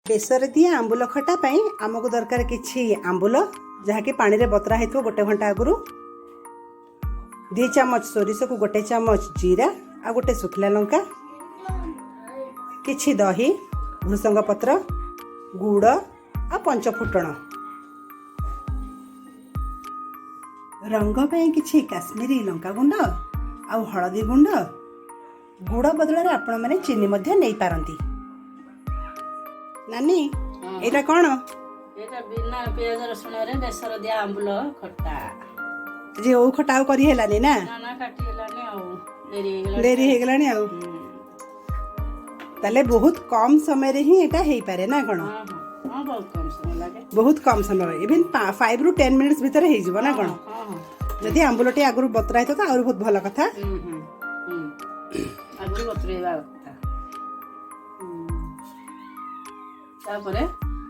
बेसर दिए आंबुल खटा पाई आमको दरकार किछि आंबुल जहाँकि पानी रे बतरा हेतु गोटे घंटा आगु 2 चामच सोरिष को 1 चामच जीरा आ गोटे सुखला लंका किछि दही भृसंग पत्र गुड़ आ पंचफुटण रंग पाई किछि काश्मीरी लंका गुंड आ हळदी गुंड गुड़ बदल आपण मैंने चीनी मध्य नहीं पारती नानी एटा कौन एटा बिना प्याज रसुन रे बेसर दिया आंबुल खट्टा जे ओ खटा करी हेलानी ना ना ना काटी हेलानी आ देरी हे गलानी आ ताले बहुत कम समय रे ही एटा हेई पारे ना कोन हां बहुत कम समय लागे बहुत कम समय इवन 5 रु 10 मिनिट्स भीतर हेई जीवो ना कोन जदी आंबुलटी आगु बतराय तो और बहुत भलो कथा आगु बतरेबा कथा तापरे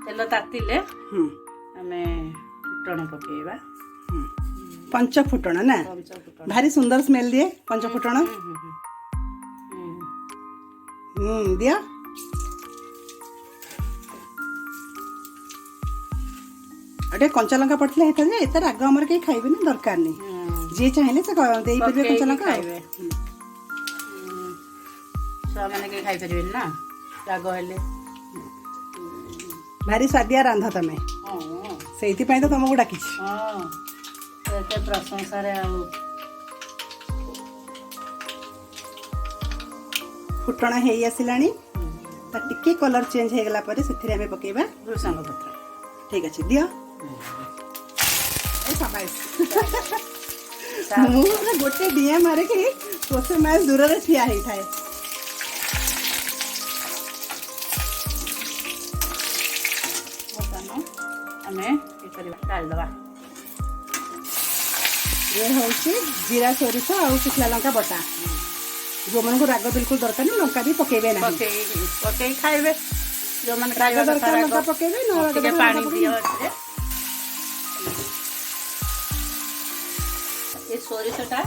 तेल तातिले आमे फुटण पकेइबा पंचफुटण ना भारी सुंदर स्मेल दिए पंचफुटण दिया अटे कंचा लंका पड़थिले हेता जे एता राग हमर के खाइबे ना दरकार नहीं जे चाहिले से देई परबे कंचा लंका खाइबे सब माने के खाइ परबे ना राग हेले भारी स्वादिया रांधा तमे सेइति पई तो तुमको डाकी एते प्रशंसा रे आ फुटण हेई आसिलानी ता टिके कलर चेंज हे गला परे सेथिरे हमें पकेबा भृसंग पत्र ठीक अछि दियो ए शाबाश मु गोटे डिया मारे के तोसे मैं दूर रे ठिया हेई थाए हमें ये करबा डाल दबा ये होची जीरा सोरिष आ शुखला लंका बटा जो मन को राग बिल्कुल दरकार नहीं लंका भी पकेबे ना पके खाइबे जो मन राग दरकार लंका पकेबे न राग के पानी दियो ये सोरिषटा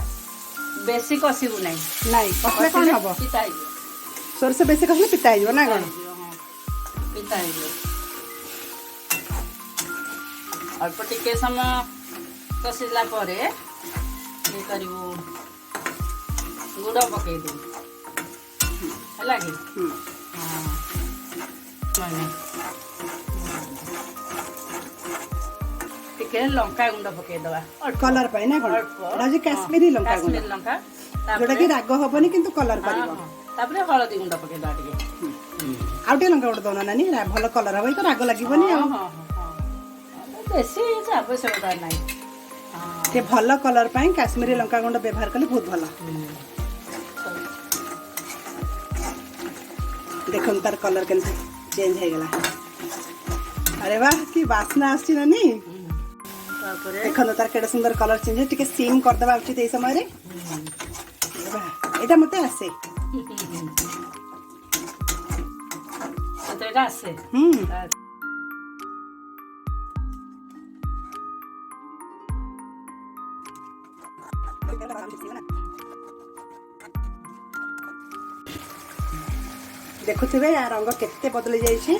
बेसी कसिबु नहीं कसले कोन हबो पिताई सोरिष बेसी कसले पिताई जो ना कोन पिताई अल्प टिके समय कसिला परे ये करिबु गुड़ पकई दे है कि टिके लंका गुंड पकई दबा कलर पाई ना कोन राजे काश्मीरी लंका गुंड काश्मीरी लंका जोटा कि राग हबनी किंतु कलर करिवो तापरे हळदी गुंड पकई दबा टिके आउटे लंका गुंड दोना नानी भलो कलर हबई तो राग लागिवनी आ बेसी आवश्यकता नाही के भलो कलर पाई काश्मीरी लंका गुंड व्यवहार कले बहुत भलो देखो तार कलर के चेंज हो गला अरे वाह की वासना आछि नानी तापरे देखो तार केडा सुंदर कलर चेंज है टिके सीम कर देबा उचित ए समय रे एटा मते आसे एटा आसे देखुथिबे या रंग केते बदली जाइछे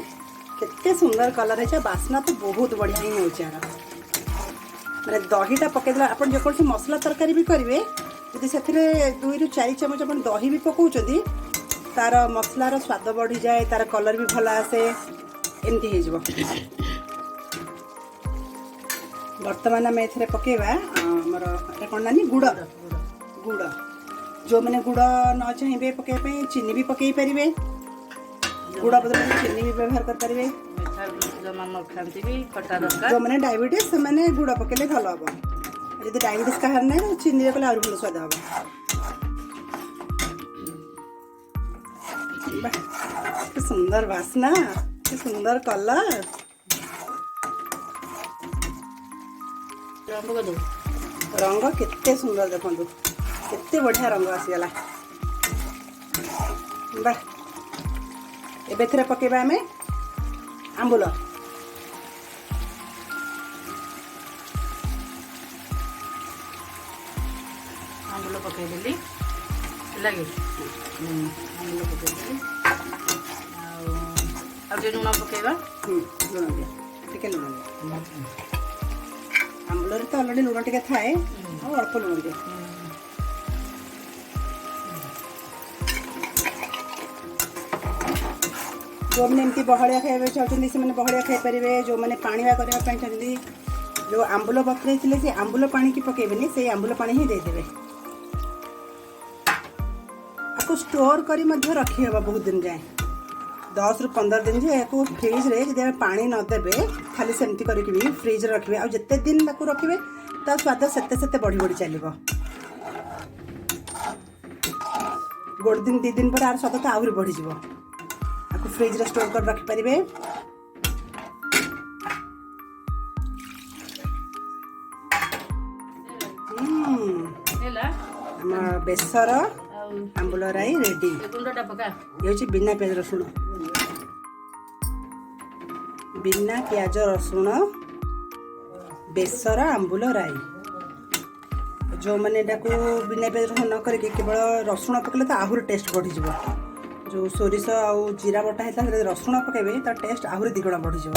केते सुंदर कलर है बास्ना तो बहुत बढ़िया ही होउछ यार माने दहीटा पकेदला अपन जे कोन मसला तरकारी भी करिवे यदि सेथिरे 2 रु 4 चमच अपन दही भी पकाउचदी तार मसलार स्वाद बढ़ी जाए तार कलर भी भला आसे एमती हे जबो वर्तमान में एथिरे पकेबा हमर ए कोन नानी गुड़ गुड़ जो मैंने गुड़ न चाहिए पकई चीनी भी पकई पारे गुड़ बदल चीनी भी व्यवहार कर पारे जो मैंने डायबिटीज से मैंने गुड़ पकेले भल हम यदि डायबिटीज कहार ना चीनी कले और भल स्वाद हम सुंदर वासना सुंदर कलर रंग केते सुंदर देखो केते बढ़िया रंग आसीगला बा एबे थरे पकेबा हमें आंबुल आंबुल पकई देली लगे आंबुल पकई देली ଆଉ ଟିକେ ଲୁଣ ପକେଇବା। ଲୁଣ ଦିଅ, ଟିକେ ଲୁଣ ଦିଅ। ଆମ୍ବୁଲରେ ତ ଅଲରେଡ଼ି ଲୁଣ ଟିକେ ଥାଏ, ଆଉ ଅଳ୍ପ ଲୁଣ ଦିଅ। ଯେଉଁମାନେ ଏମିତି ବହଳିଆ ଖାଇବା ଚାହୁଁଛନ୍ତି ସେମାନେ ବହଳିଆ ଖାଇପାରିବେ, ଯେଉଁମାନେ ପାଣିଆ କରିବା ପାଇଁ ଚାହୁଁଛନ୍ତି ଯେଉଁ ଆମ୍ବୁଲ ବତୁରେଇଥିଲେ ସେ ଆମ୍ବୁଲ ପାଣିକି ପକେଇବେନି, ସେଇ ଆମ୍ବୁଲ ପାଣି ହିଁ ଦେଇଦେବେ। ଆକୁ ଷ୍ଟୋର କରି ମଧ୍ୟ ରଖିହେବ ବହୁତ ଦିନ ଯାଏଁ, 10ରୁ 15 ଦିନ ଯେ ୟାକୁ ଫ୍ରିଜ୍ରେ ଯଦି ଆମେ ପାଣି ନଦେବେ ଖାଲି ସେମିତି କରିକି ବି ଫ୍ରିଜ୍ରେ ରଖିବେ, ଆଉ ଯେତେ ଦିନ ତାକୁ ରଖିବେ ତା ସ୍ୱାଦ ସେତେ ସେତେ ବଢ଼ି ବଢ଼ି ଚାଲିବ। 1 ଦିନ 2 ଦିନ ପରେ ଆର ସ୍ୱାଦ ତ ଆହୁରି ବଢ଼ିଯିବ। ଆକୁ ଫ୍ରିଜ୍ରେ ଷ୍ଟୋର କରି ରଖିପାରିବେ। ହେଲା ଆମ ବେସର ଆଉ ଆମ୍ବୁଲ ରାଇ ରେଡି। ଏ ଗୁଣ୍ଡଟା ପକା। ଇଏ ହେଉଛି ବିନା ପିଆଜ ରସୁଣ, ବିନା ପିଆଜ ରସୁଣ ବେସର ଆମ୍ବୁଲ ରାଇ। ଯେଉଁମାନେ ଏଟାକୁ ବିନା ପିଆଜ ରସୁଣ ନ କରିକି କେବଳ ରସୁଣ ପକେଇଲେ ତ ଆହୁରି ଟେଷ୍ଟ ବଢ଼ିଯିବ। ଯେଉଁ ସୋରିଷ ଆଉ ଜିରା ବଟା ହେଇଥିଲା ସେଥିରେ ରସୁଣ ପକାଇବେ ତା ଟେଷ୍ଟ ଆହୁରି ଦ୍ୱିଗୁଣ ବଢ଼ିଯିବ।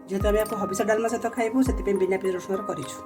ଯେହେତୁ ଆମେ ଆକୁ ହବିଷ ଡାଲମା ସହିତ ଖାଇବୁ ସେଥିପାଇଁ ବିନା ପିଆଜ ରସୁଣର କରିଛୁ।